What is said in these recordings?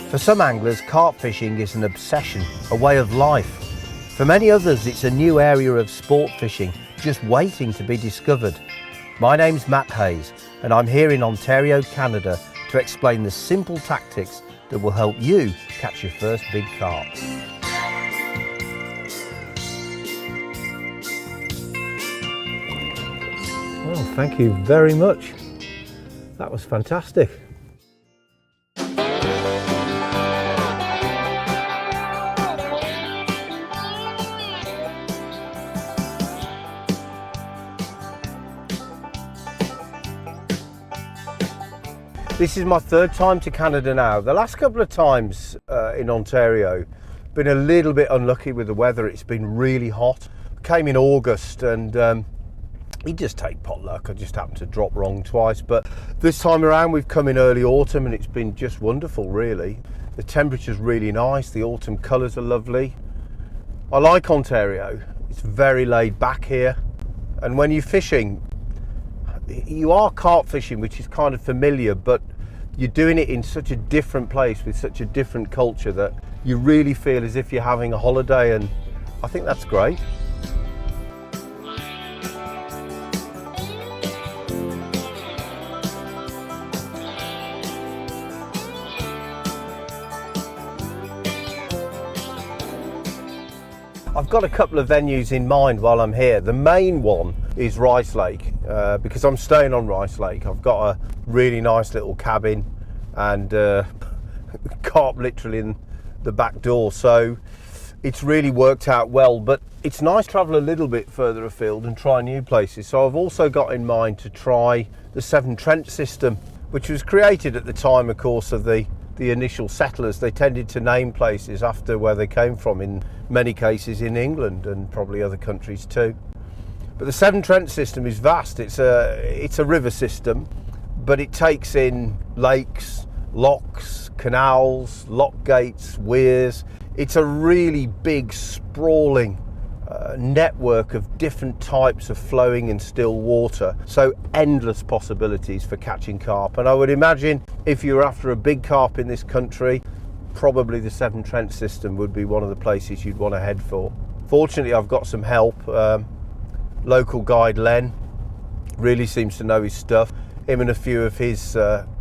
For some anglers, carp fishing is an obsession, a way of life. For many others, it's a new area of sport fishing, just waiting to be discovered. My name's Matt Hayes, and I'm here in Ontario, Canada, to explain the simple tactics that will help you catch your first big carp. Well, thank you very much. That was fantastic. This is my third time to Canada now. The last couple of times in Ontario, been a little bit unlucky with the weather. It's been really hot. Came in August and you just take pot luck. I just happened to drop wrong twice. But this time around we've come in early autumn and it's been just wonderful really. The temperature's really nice, the autumn colours are lovely. I like Ontario. It's very laid back here. And when you're fishing, you are carp fishing, which is kind of familiar, but you're doing it in such a different place with such a different culture that you really feel as if you're having a holiday, and I think that's great. I've got a couple of venues in mind while I'm here. The main one is Rice Lake, because I'm staying on Rice Lake. I've got a really nice little cabin and carp literally in the back door, so it's really worked out well. But it's nice to travel a little bit further afield and try new places. So I've also got in mind to try the Severn Trent system, which was created at the time, of course, of the initial settlers. They tended to name places after where they came from, in many cases in England and probably other countries too. But the Severn Trent system is vast. It's a river system, but it takes in lakes, lochs, canals, lock gates, weirs. It's a really big, sprawling network of different types of flowing and still water, so endless possibilities for catching carp. And I would imagine if you're after a big carp in this country, probably the Severn Trent system would be one of the places you'd want to head for. Fortunately, I've got some help. Local guide Len really seems to know his stuff. Him and a few of his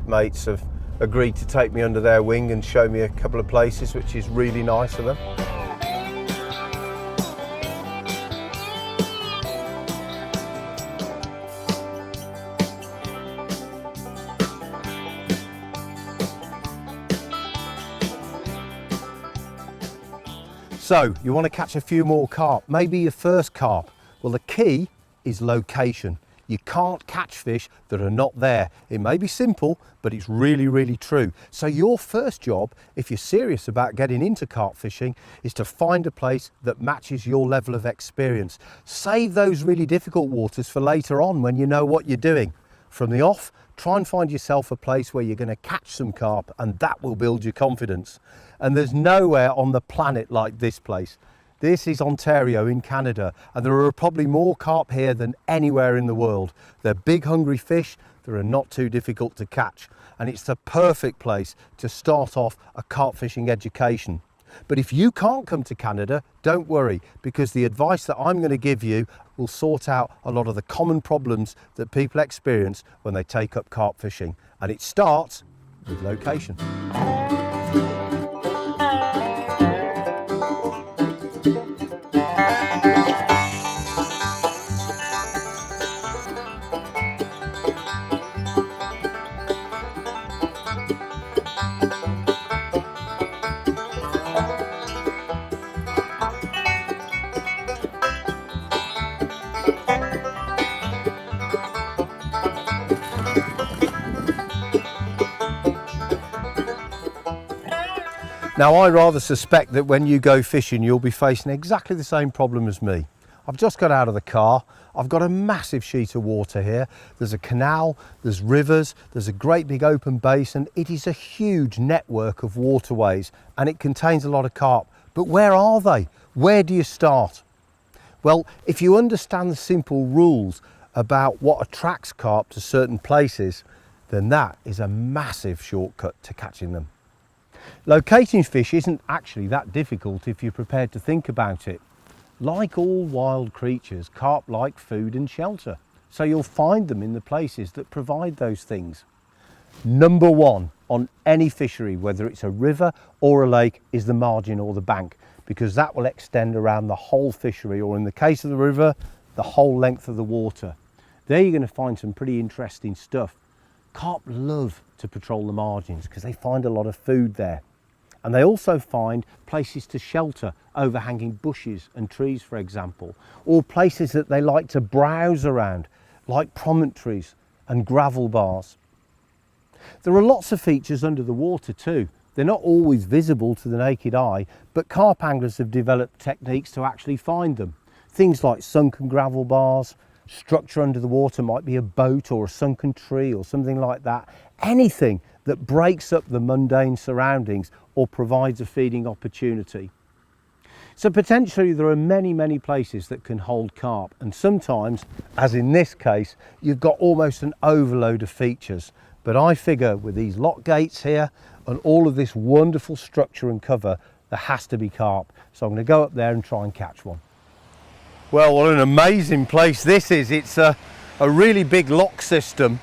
mates have agreed to take me under their wing and show me a couple of places, which is really nice of them. So you want to catch a few more carp, maybe your first carp. Well, the key is location. You can't catch fish that are not there. It may be simple, but it's really, really true. So your first job, if you're serious about getting into carp fishing, is to find a place that matches your level of experience. Save those really difficult waters for later on when you know what you're doing. From the off, try and find yourself a place where you're going to catch some carp, and that will build your confidence. And there's nowhere on the planet like this place. This is Ontario in Canada, and there are probably more carp here than anywhere in the world. They're big, hungry fish that are not too difficult to catch, and it's the perfect place to start off a carp fishing education. But if you can't come to Canada, don't worry, because the advice that I'm going to give you will sort out a lot of the common problems that people experience when they take up carp fishing. And it starts with location. Now, I rather suspect that when you go fishing, you'll be facing exactly the same problem as me. I've just got out of the car. I've got a massive sheet of water here. There's a canal, there's rivers, there's a great big open basin. It is a huge network of waterways and it contains a lot of carp. But where are they? Where do you start? Well, if you understand the simple rules about what attracts carp to certain places, then that is a massive shortcut to catching them. Locating fish isn't actually that difficult if you're prepared to think about it. Like all wild creatures, carp like food and shelter, so you'll find them in the places that provide those things. Number one on any fishery, whether it's a river or a lake, is the margin or the bank, because that will extend around the whole fishery, or in the case of the river, the whole length of the water. There you're going to find some pretty interesting stuff. Carp love to patrol the margins because they find a lot of food there. And they also find places to shelter, overhanging bushes and trees, for example, or places that they like to browse around, like promontories and gravel bars. There are lots of features under the water too. They're not always visible to the naked eye, but carp anglers have developed techniques to actually find them. Things like sunken gravel bars, structure under the water might be a boat or a sunken tree or something like that. Anything that breaks up the mundane surroundings or provides a feeding opportunity. So potentially there are many places that can hold carp, and sometimes, as in this case, you've got almost an overload of features. But I figure with these lock gates here and all of this wonderful structure and cover, there has to be carp. So I'm going to go up there and try and catch one. Well, what an amazing place this is. It's a really big lock system.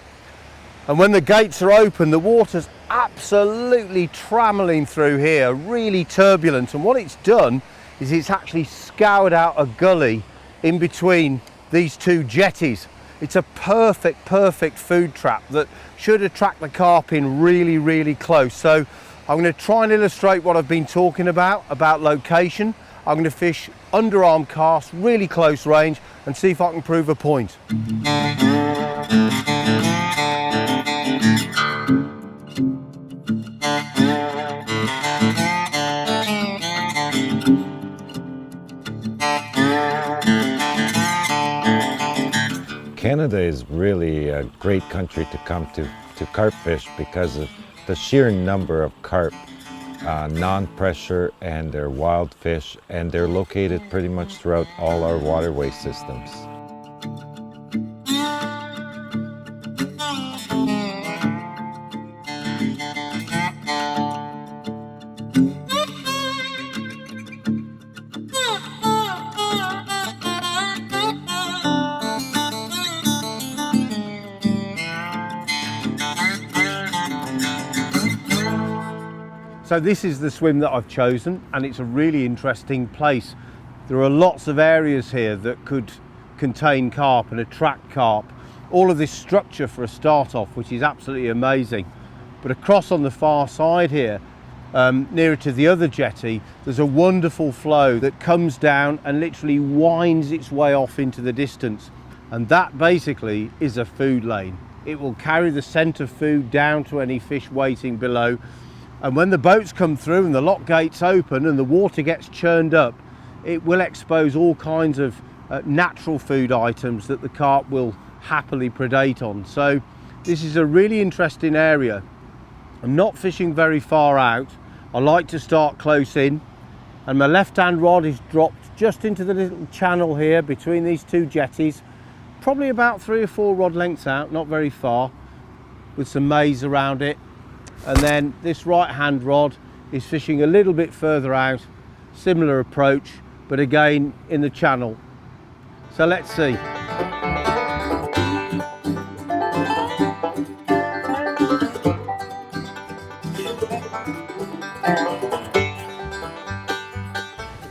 And when the gates are open, the water's absolutely trammeling through here, really turbulent. And what it's done is it's actually scoured out a gully in between these two jetties. It's a perfect food trap that should attract the carp in really close. So I'm going to try and illustrate what I've been talking about location. I'm going to fish underarm cast, really close range, and see if I can prove a point. Canada is really a great country to come to carp fish because of the sheer number of carp, non-pressure, and they're wild fish, and they're located pretty much throughout all our waterway systems. So this is the swim that I've chosen, and it's a really interesting place. There are lots of areas here that could contain carp and attract carp. All of this structure for a start off, which is absolutely amazing. But across on the far side here, nearer to the other jetty, there's a wonderful flow that comes down and literally winds its way off into the distance. And that basically is a food lane. It will carry the scent of food down to any fish waiting below. And when the boats come through and the lock gates open and the water gets churned up, it will expose all kinds of natural food items that the carp will happily predate on. So this is a really interesting area. I'm not fishing very far out. I like to start close in, and my left-hand rod is dropped just into the little channel here between these two jetties, probably about 3 or 4 rod lengths out, not very far, with some maize around it. And then this right hand rod is fishing a little bit further out, similar approach, but again in the channel. So let's see.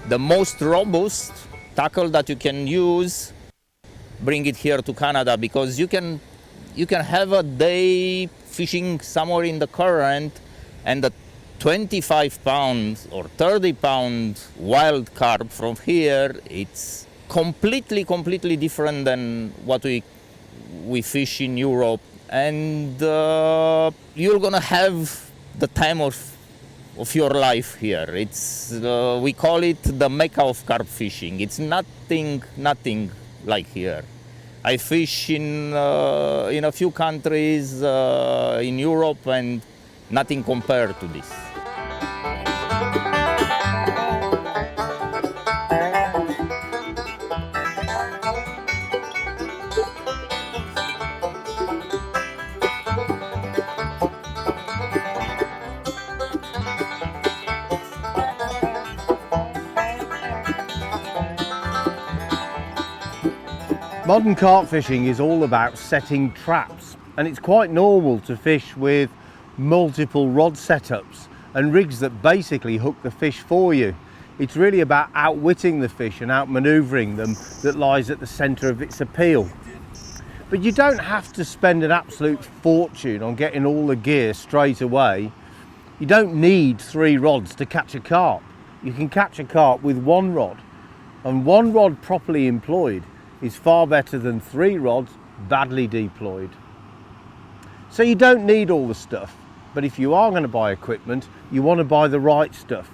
The most robust tackle that you can use, bring it here to Canada, because you can have a day fishing somewhere in the current, and the 25 pound or 30 pound wild carp from here, it's completely different than what we fish in Europe, and you're gonna have the time of of your life here. It's we call it the Mecca of carp fishing. It's nothing like here. I fish in a few countries in Europe, and nothing compared to this. Modern carp fishing is all about setting traps, and it's quite normal to fish with multiple rod setups and rigs that basically hook the fish for you. It's really about outwitting the fish and outmaneuvering them that lies at the centre of its appeal. But you don't have to spend an absolute fortune on getting all the gear straight away. You don't need 3 rods to catch a carp. You can catch a carp with 1 rod, and 1 rod properly employed is far better than 3 rods badly deployed. So you don't need all the stuff, but if you are going to buy equipment, you want to buy the right stuff.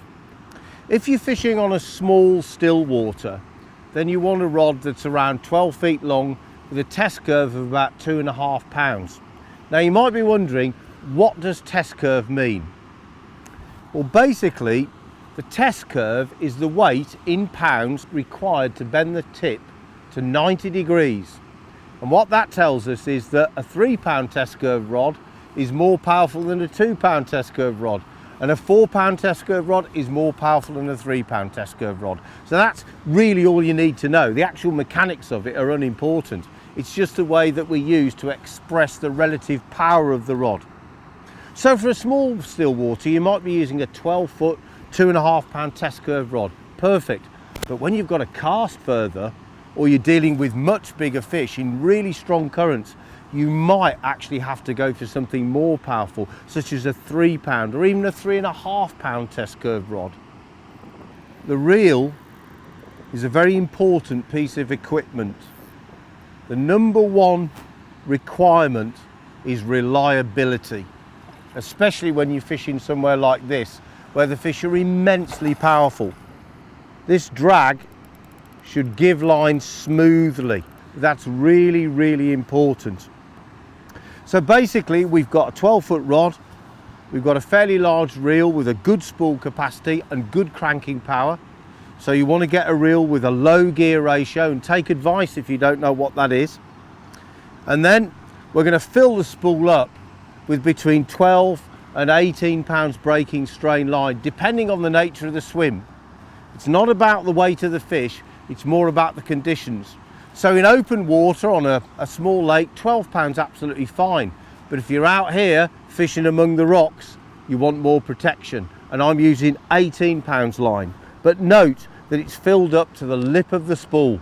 If you're fishing on a small still water, then you want a rod that's around 12 feet long with a test curve of about 2.5 pounds. Now you might be wondering, what does test curve mean? Well, basically the test curve is the weight in pounds required to bend the tip to 90 degrees. And what that tells us is that a 3 pound test curve rod is more powerful than a 2 pound test curve rod, and a 4 pound test curve rod is more powerful than a 3 pound test curve rod. So that's really all you need to know. The actual mechanics of it are unimportant. It's just a way that we use to express the relative power of the rod. So for a small still water, you might be using a 12-foot, 2.5 pound test curve rod. Perfect. But when you've got to cast further, or you're dealing with much bigger fish in really strong currents, you might actually have to go for something more powerful, such as a 3 pound or even a 3.5 pound test curve rod. The reel is a very important piece of equipment. The number 1 requirement is reliability, especially when you're fishing somewhere like this, where the fish are immensely powerful. This drag should give line smoothly. That's really, really important. So basically we've got a 12-foot rod, we've got a fairly large reel with a good spool capacity and good cranking power. So you want to get a reel with a low gear ratio, and take advice if you don't know what that is. And then we're going to fill the spool up with between 12 and 18 pounds breaking strain line, depending on the nature of the swim. It's not about the weight of the fish, it's more about the conditions. So in open water on a small lake, 12 pounds absolutely fine. But if you're out here fishing among the rocks, you want more protection. And I'm using 18 pounds line. But note that it's filled up to the lip of the spool.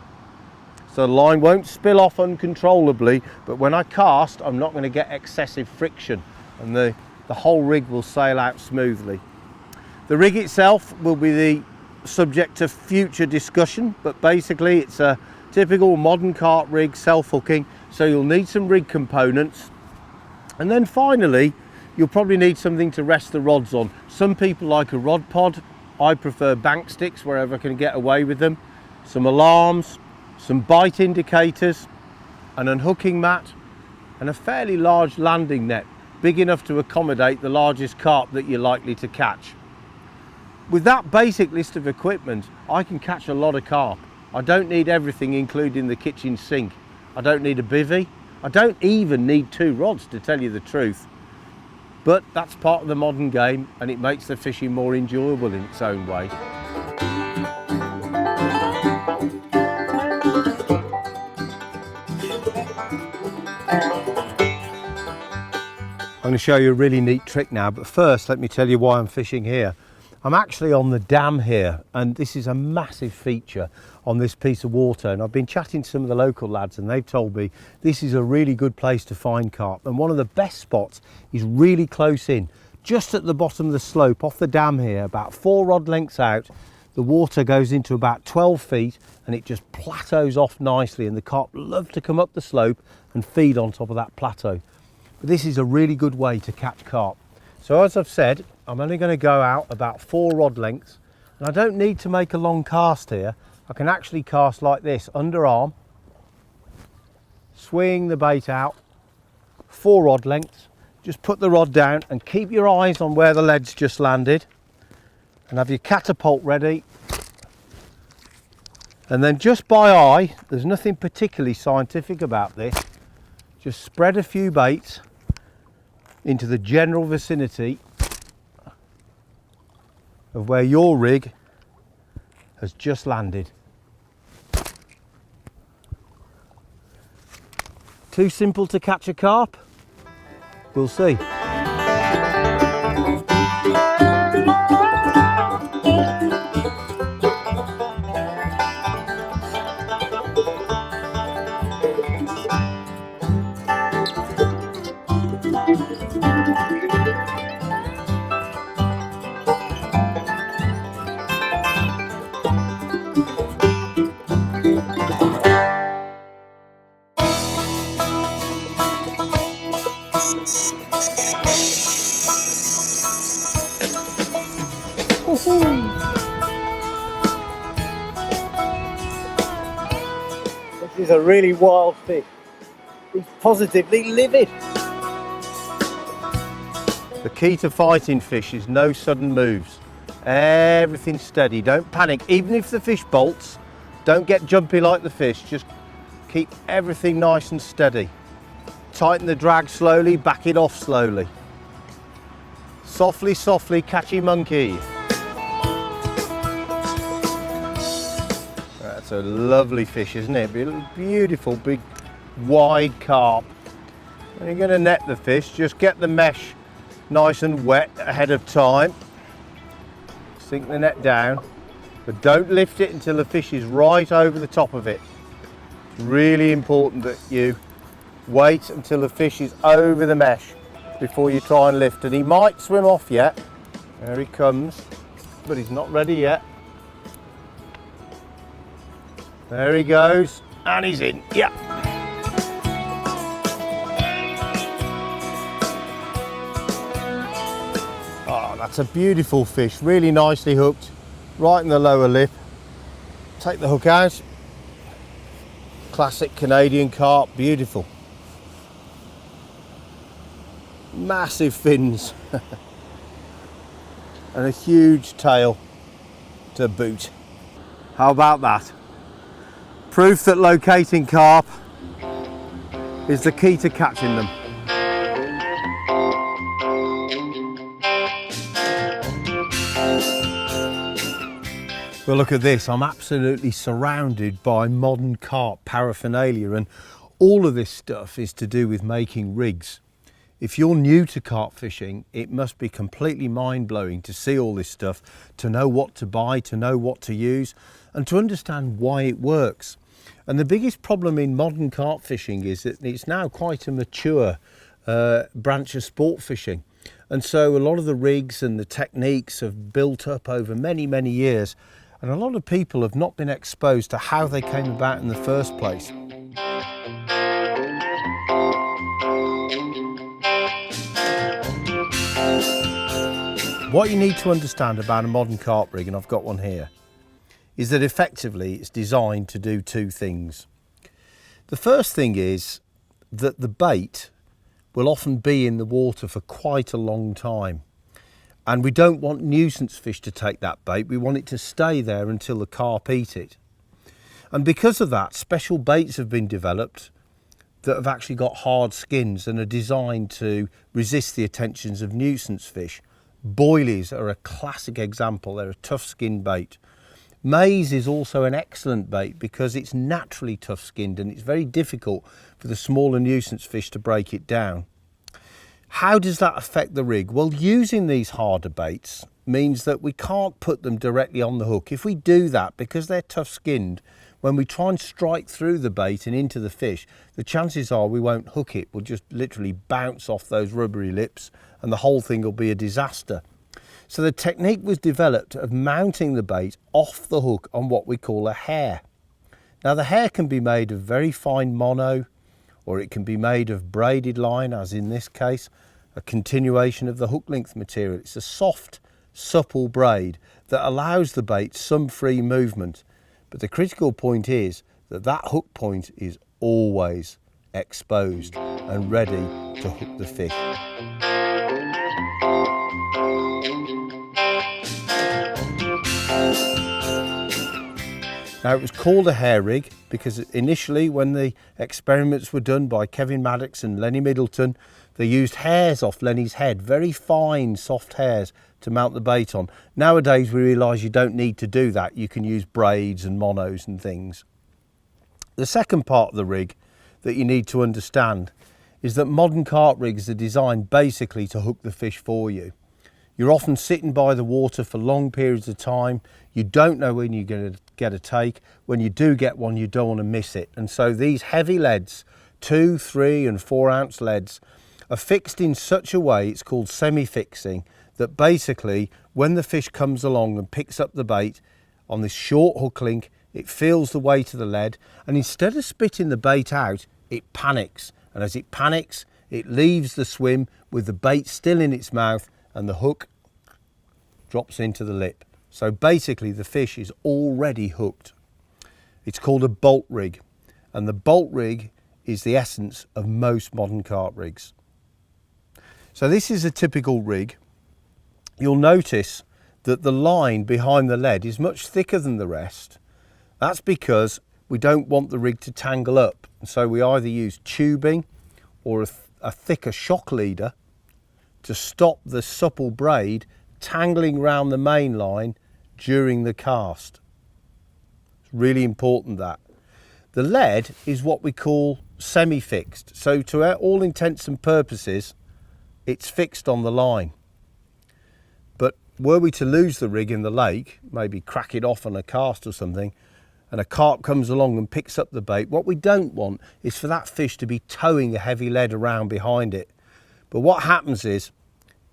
So the line won't spill off uncontrollably, but when I cast, I'm not going to get excessive friction, and the whole rig will sail out smoothly. The rig itself will be the subject to future discussion, but basically it's a typical modern carp rig, self-hooking, so you'll need some rig components. And then finally, you'll probably need something to rest the rods on. Some people like a rod pod. I prefer bank sticks wherever I can get away with them. Some alarms, some bite indicators, an unhooking mat, and a fairly large landing net, big enough to accommodate the largest carp that you're likely to catch. With that basic list of equipment, I can catch a lot of carp. I don't need everything, including the kitchen sink. I don't need a bivvy. I don't even need 2 rods, to tell you the truth. But that's part of the modern game, and it makes the fishing more enjoyable in its own way. I'm going to show you a really neat trick now, but first let me tell you why I'm fishing here. I'm actually on the dam here, and this is a massive feature on this piece of water, and I've been chatting to some of the local lads and they've told me this is a really good place to find carp, and one of the best spots is really close in, just at the bottom of the slope off the dam here, about 4 rod lengths out. The water goes into about 12 feet and it just plateaus off nicely, and the carp love to come up the slope and feed on top of that plateau. But this is a really good way to catch carp. So as I've said, I'm only going to go out about 4 rod lengths, and I don't need to make a long cast here. I can actually cast like this, underarm, swing the bait out, 4 rod lengths. Just put the rod down and keep your eyes on where the lead's just landed, and have your catapult ready. And then just by eye, there's nothing particularly scientific about this, just spread a few baits into the general vicinity of where your rig has just landed. Too simple to catch a carp? We'll see. This is a really wild fish. He's positively livid. The key to fighting fish is no sudden moves. Everything's steady, don't panic. Even if the fish bolts, don't get jumpy like the fish, just keep everything nice and steady. Tighten the drag slowly, back it off slowly. Softly, softly, catchy monkey. That's a lovely fish, isn't it? Beautiful, big, wide carp. When you're going to net the fish, just get the mesh nice and wet ahead of time. Sink the net down, but don't lift it until the fish is right over the top of it. Really important that you wait until the fish is over the mesh before you try and lift. And he might swim off yet. There he comes, but he's not ready yet. There he goes, and he's in. Yeah. Oh, that's a beautiful fish, really nicely hooked, right in the lower lip. Take the hook out. Classic Canadian carp, beautiful. Massive fins and a huge tail to boot. How about that? Proof that locating carp is the key to catching them. Well, look at this. I'm absolutely surrounded by modern carp paraphernalia, and all of this stuff is to do with making rigs. If you're new to carp fishing, it must be completely mind-blowing to see all this stuff, to know what to buy, to know what to use, and to understand why it works. And the biggest problem in modern carp fishing is that it's now quite a mature branch of sport fishing. And so a lot of the rigs and the techniques have built up over many, many years. And a lot of people have not been exposed to how they came about in the first place. What you need to understand about a modern carp rig, and I've got one here, is that effectively it's designed to do 2 things. The first thing is that the bait will often be in the water for quite a long time. And we don't want nuisance fish to take that bait. We want it to stay there until the carp eat it. And because of that, special baits have been developed that have actually got hard skins and are designed to resist the attentions of nuisance fish. Boilies are a classic example. They're a tough skin bait. Maize is also an excellent bait because it's naturally tough skinned and it's very difficult for the smaller nuisance fish to break it down. How does that affect the rig? Well, using these harder baits means that we can't put them directly on the hook. If we do that, because they're tough skinned, when we try and strike through the bait and into the fish, the chances are we won't hook it. We'll just literally bounce off those rubbery lips and the whole thing will be a disaster. So the technique was developed of mounting the bait off the hook on what we call a hair. Now the hair can be made of very fine mono, or it can be made of braided line, as in this case. a continuation of the hook length material. It's a soft, supple braid that allows the bait some free movement. But the critical point is that that hook point is always exposed and ready to hook the fish. Now, it was called a hair rig because initially, when the experiments were done by Kevin Maddox and Lenny Middleton, they used hairs off Lenny's head, very fine, soft hairs, to mount the bait on. Nowadays, we realise you don't need to do that. You can use braids and monos and things. The second part of the rig that you need to understand is that modern carp rigs are designed basically to hook the fish for you. You're often sitting by the water for long periods of time. You don't know when you're going to get a take. When you do get one, you don't want to miss it. And so these heavy leads, 2, 3 and 4 ounce leads, are fixed in such a way, it's called semi-fixing, that basically when the fish comes along and picks up the bait on this short hook link, it feels the weight of the lead, and instead of spitting the bait out, it panics. And as it panics, it leaves the swim with the bait still in its mouth, and the hook drops into the lip. So basically the fish is already hooked. It's called a bolt rig, and the bolt rig is the essence of most modern carp rigs. So this is a typical rig. You'll notice that the line behind the lead is much thicker than the rest. That's because we don't want the rig to tangle up. So we either use tubing or a thicker shock leader to stop the supple braid tangling round the main line during the cast. It's really important that. The lead is what we call semi-fixed. So to all intents and purposes, it's fixed on the line. But were we to lose the rig in the lake, maybe crack it off on a cast or something, and a carp comes along and picks up the bait, what we don't want is for that fish to be towing a heavy lead around behind it. But what happens is,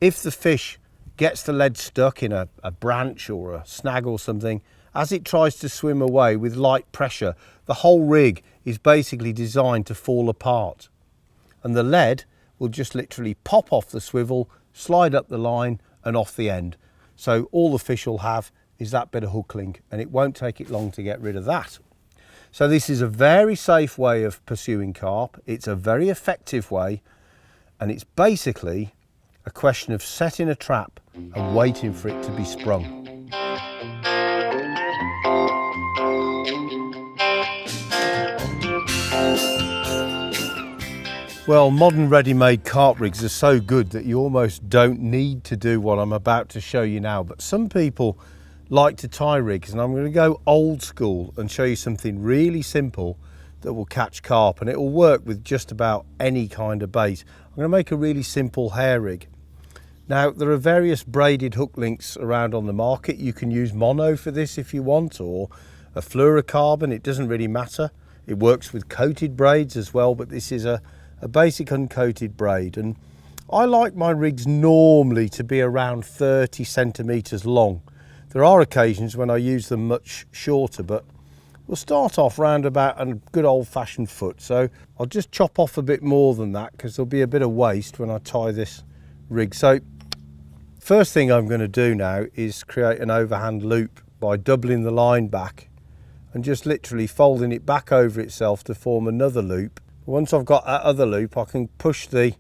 if the fish gets the lead stuck in a branch or a snag or something, as it tries to swim away with light pressure, the whole rig is basically designed to fall apart. And the lead will just literally pop off the swivel, slide up the line and off the end. So all the fish will have is that bit of hook link, and it won't take it long to get rid of that. So this is a very safe way of pursuing carp. It's a very effective way, and it's basically a question of setting a trap and waiting for it to be sprung. Well, modern ready-made carp rigs are so good that you almost don't need to do what I'm about to show you now. But some people like to tie rigs, and I'm going to go old school and show you something really simple that will catch carp, and it will work with just about any kind of bait. I'm going to make a really simple hair rig. Now, there are various braided hook links around on the market. You can use mono for this if you want, or a fluorocarbon, it doesn't really matter. It works with coated braids as well, but this is a basic uncoated braid. And I like my rigs normally to be around 30 centimetres long. There are occasions when I use them much shorter, but we'll start off round about a good old-fashioned foot. So I'll just chop off a bit more than that because there'll be a bit of waste when I tie this rig. So first thing I'm going to do now is create an overhand loop by doubling the line back and just literally folding it back over itself to form another loop. Once I've got that other loop, I can push the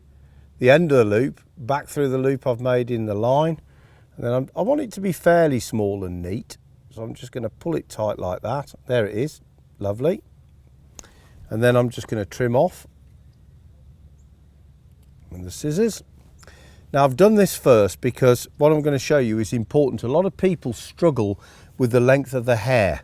end of the loop back through the loop I've made in the line. And then I want it to be fairly small and neat. So I'm just going to pull it tight like that. There it is, lovely. And then I'm just going to trim off with the scissors. Now I've done this first because what I'm going to show you is important. A lot of people struggle with the length of the hair.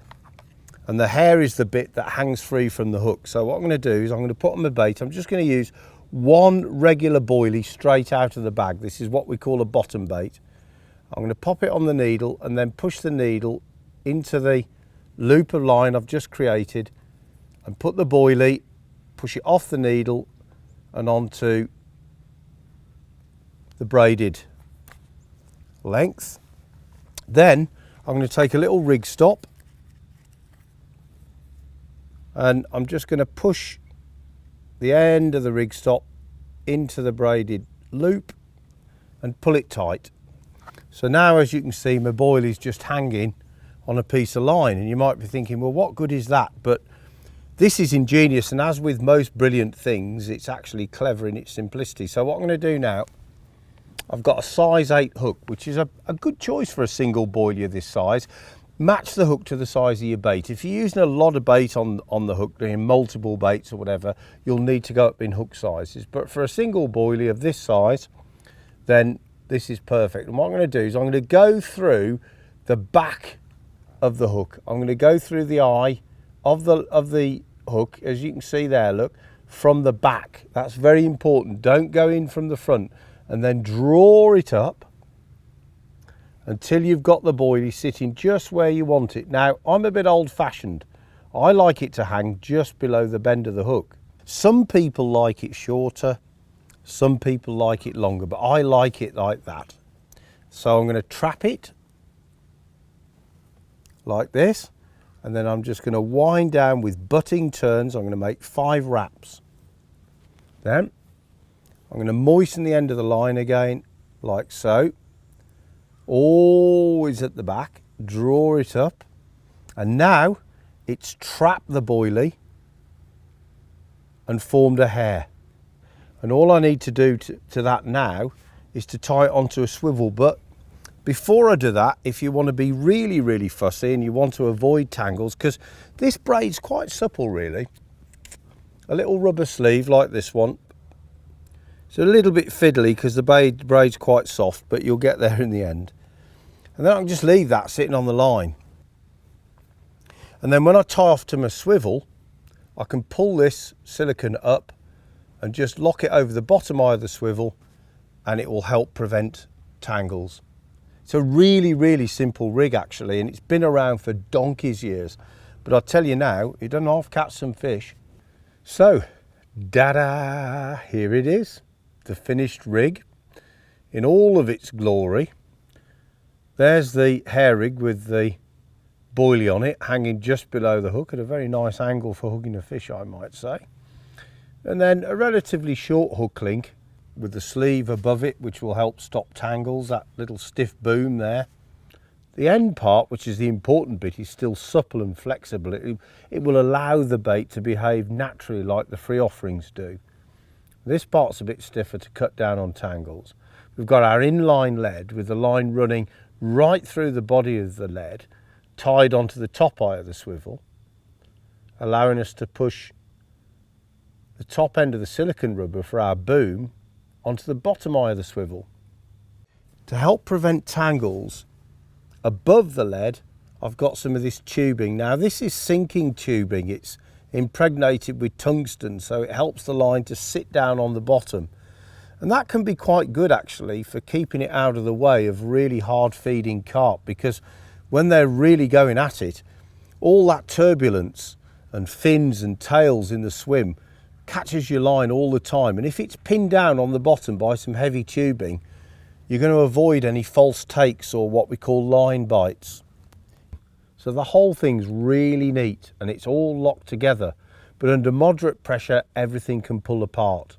And the hair is the bit that hangs free from the hook. So what I'm going to do is I'm going to put on my bait. I'm just going to use one regular boilie straight out of the bag. This is what we call a bottom bait. I'm going to pop it on the needle and then push the needle into the loop of line I've just created and put the boilie, push it off the needle and onto the braided length. Then I'm going to take a little rig stop and I'm just going to push the end of the rig stop into the braided loop and pull it tight. So now, as you can see, my boil is just hanging on a piece of line, and you might be thinking, well, what good is that? But this is ingenious, and as with most brilliant things, it's actually clever in its simplicity. So what I'm going to do now, I've got a size 8 hook, which is a good choice for a single boilie this size. Match the hook to the size of your bait. If you're using a lot of bait on the hook, doing multiple baits or whatever, you'll need to go up in hook sizes. But for a single boilie of this size, then this is perfect. And what I'm going to do is I'm going to go through the back of the hook. I'm going to go through the eye of the hook, as you can see there, look, from the back. That's very important. Don't go in from the front, and then draw it up until you've got the boilie sitting just where you want it. Now, I'm a bit old-fashioned. I like it to hang just below the bend of the hook. Some people like it shorter, some people like it longer, but I like it like that. So I'm going to trap it like this, and then I'm just going to wind down with butting turns. I'm going to make 5 wraps. Then I'm going to moisten the end of the line again, like so. Always at the back, draw it up, and now it's trapped the boilie and formed a hair. And all I need to do to that now is to tie it onto a swivel. But before I do that, if you want to be really, really fussy and you want to avoid tangles, because this braid's quite supple really, a little rubber sleeve like this one. It's a little bit fiddly because the braid's quite soft, but you'll get there in the end. And then I can just leave that sitting on the line. And then when I tie off to my swivel, I can pull this silicone up and just lock it over the bottom eye of the swivel, and it will help prevent tangles. It's a really, really simple rig actually, and it's been around for donkey's years. But I'll tell you now, it doesn't half catch some fish. So, da-da, here it is. The finished rig in all of its glory. There's the hair rig with the boilie on it hanging just below the hook at a very nice angle for hooking a fish, I might say. And then a relatively short hook link with the sleeve above it, which will help stop tangles, that little stiff boom there. The end part, which is the important bit, is still supple and flexible. It will allow the bait to behave naturally like the free offerings do. This part's a bit stiffer to cut down on tangles. We've got our inline lead with the line running right through the body of the lead, tied onto the top eye of the swivel, allowing us to push the top end of the silicone rubber for our boom onto the bottom eye of the swivel. To help prevent tangles, above the lead, I've got some of this tubing. Now this is sinking tubing. It's impregnated with tungsten, so it helps the line to sit down on the bottom. And that can be quite good actually for keeping it out of the way of really hard feeding carp, because when they're really going at it, all that turbulence and fins and tails in the swim catches your line all the time. And if it's pinned down on the bottom by some heavy tubing, you're going to avoid any false takes or what we call line bites. So the whole thing's really neat and it's all locked together, but under moderate pressure everything can pull apart.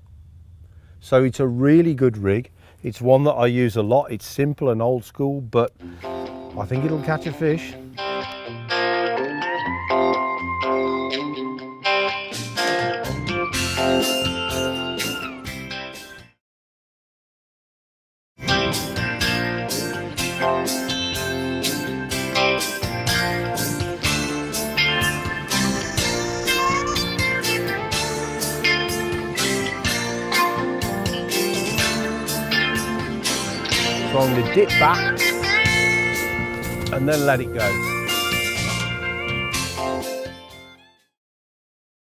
So it's a really good rig. It's one that I use a lot. It's simple and old school, but I think it'll catch a fish. So I'm going to dip back and then let it go.